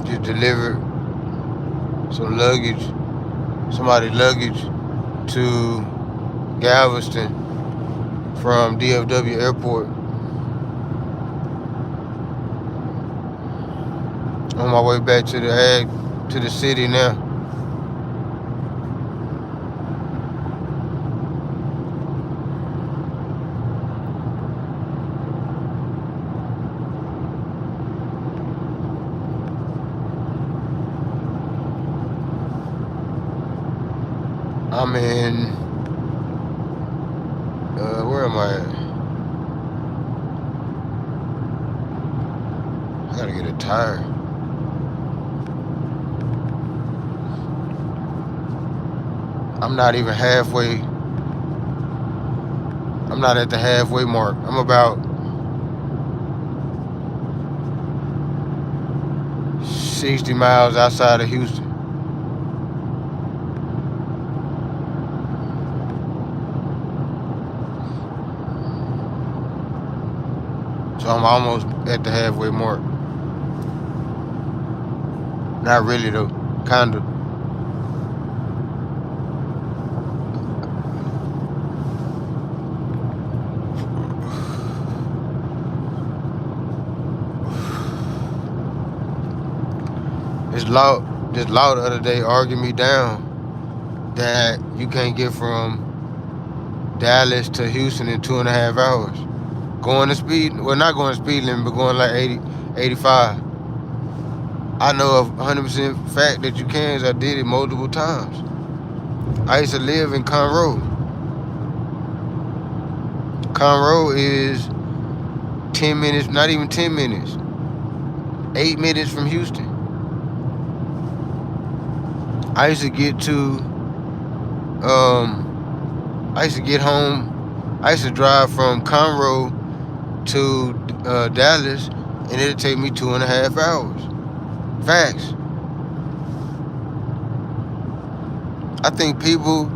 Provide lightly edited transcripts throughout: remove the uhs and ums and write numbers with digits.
just delivered some luggage, somebody's luggage to Galveston from DFW Airport. On my way back to the city now. I'm in. Where am I at? I gotta get a tire. I'm not even halfway. I'm not at the halfway mark. I'm about 60 miles outside of Houston. So I'm almost at the halfway mark. Not really though, kinda. This law the other day argued me down that you can't get from Dallas to Houston in 2.5 hours. Going to speed, well, not going to speed limit, but going like 80, 85. I know of 100% fact that you can, as I did it multiple times. I used to live in Conroe. Conroe is 10 minutes, not even 10 minutes, 8 minutes from Houston. I used to get home, I used to drive from Conroe to Dallas, and it'd take me 2.5 hours. Facts. I think people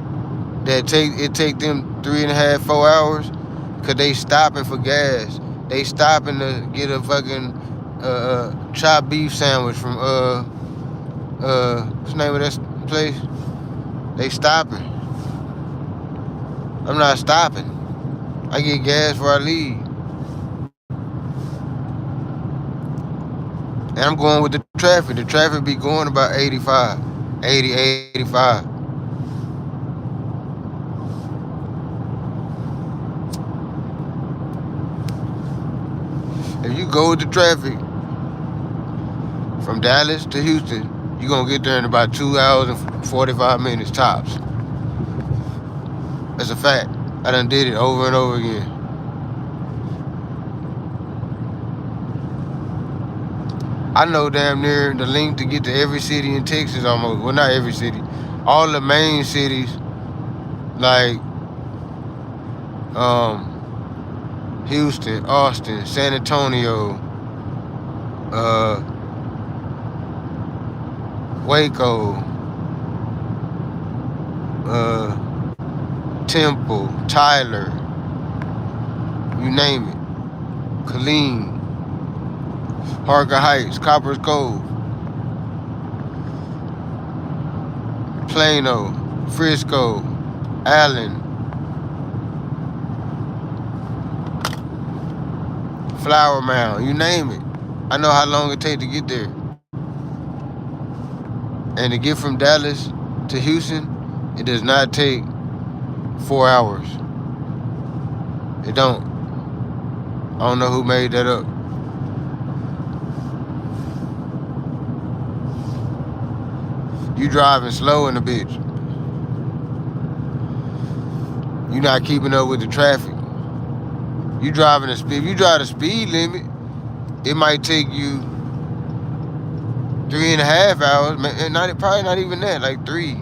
that take them 3.5, 4 hours, cause they stopping for gas. They stopping to get a fucking chopped beef sandwich from what's the name of that place? They stopping. I'm not stopping. I get gas before I leave. And I'm going with the traffic. The traffic be going about 85, 80, 85. If you go with the traffic from Dallas to Houston, you're going to get there in about 2 hours and 45 minutes tops. That's a fact. I done did it over and over again. I know damn near the link to get to every city in Texas almost. Well, not every city. All the main cities, like Houston, Austin, San Antonio, Waco, Temple, Tyler, you name it. Killeen, Harker Heights, Coppers Cove, Plano, Frisco, Allen, Flower Mound, you name it. I know how long it takes to get there. And to get from Dallas to Houston, it does not take 4 hours. It don't. I don't know who made that up. You driving slow in the bitch. You not keeping up with the traffic. You driving the speed. If you drive the speed limit, it might take you 3.5 hours. Probably not even that. Like 3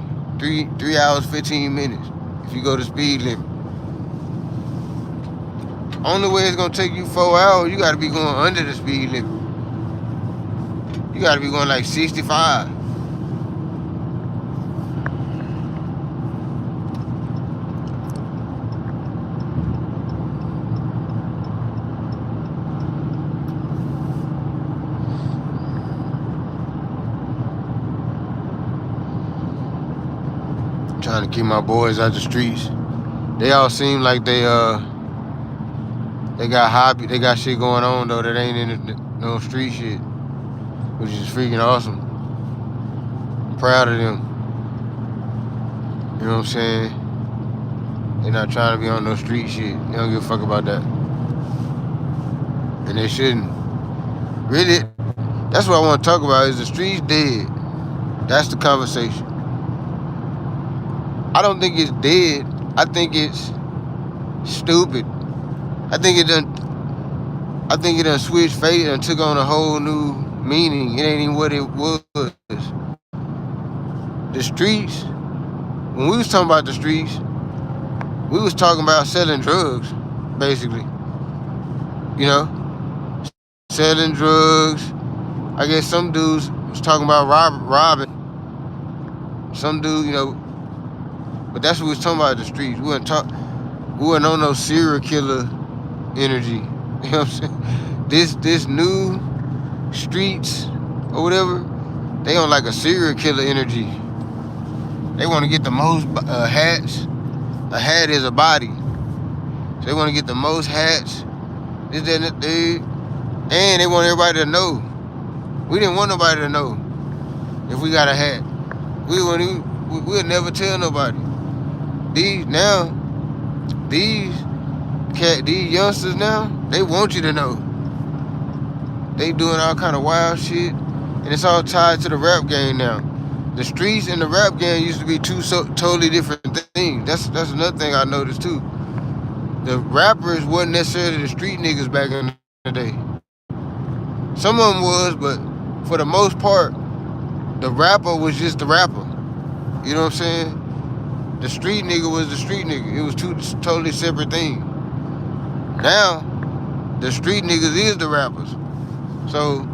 hours, 15 minutes. If you go to speed limit. Only way it's gonna take you 4 hours, you gotta be going under the speed limit. You gotta be going like 65. trying to keep my boys out the streets. They all seem like they got hobby, they got shit going on though that ain't in no street shit, which is freaking awesome. I'm proud of them. You know what I'm saying? They're not trying to be on no street shit. They don't give a fuck about that, and they shouldn't. Really, that's what I want to talk about. Is the streets dead? That's the conversation. I don't think it's dead. I think it's stupid. I think it done switched fate and took on a whole new meaning. It ain't even what it was. The streets, when we was talking about the streets, we was talking about selling drugs, basically. You know? Selling drugs. I guess some dudes was talking about robbing. Some dude, you know, but that's what we was talking about the streets. We wasn't on no serial killer energy. You know what I'm saying? This new streets or whatever, they on like a serial killer energy. They want to get the most hats. A hat is a body. So they want to get the most hats. This, that, and they want everybody to know. We didn't want nobody to know if we got a hat. We'll never tell nobody. These youngsters now, they want you to know. They doing all kind of wild shit, and it's all tied to the rap game now. The streets and the rap game used to be two totally different things. That's another thing I noticed too. The rappers wasn't necessarily the street niggas back in the day. Some of them was, but for the most part, the rapper was just the rapper. You know what I'm saying? The street nigga was the street nigga. It was two totally separate things. Now, the street niggas is the rappers. So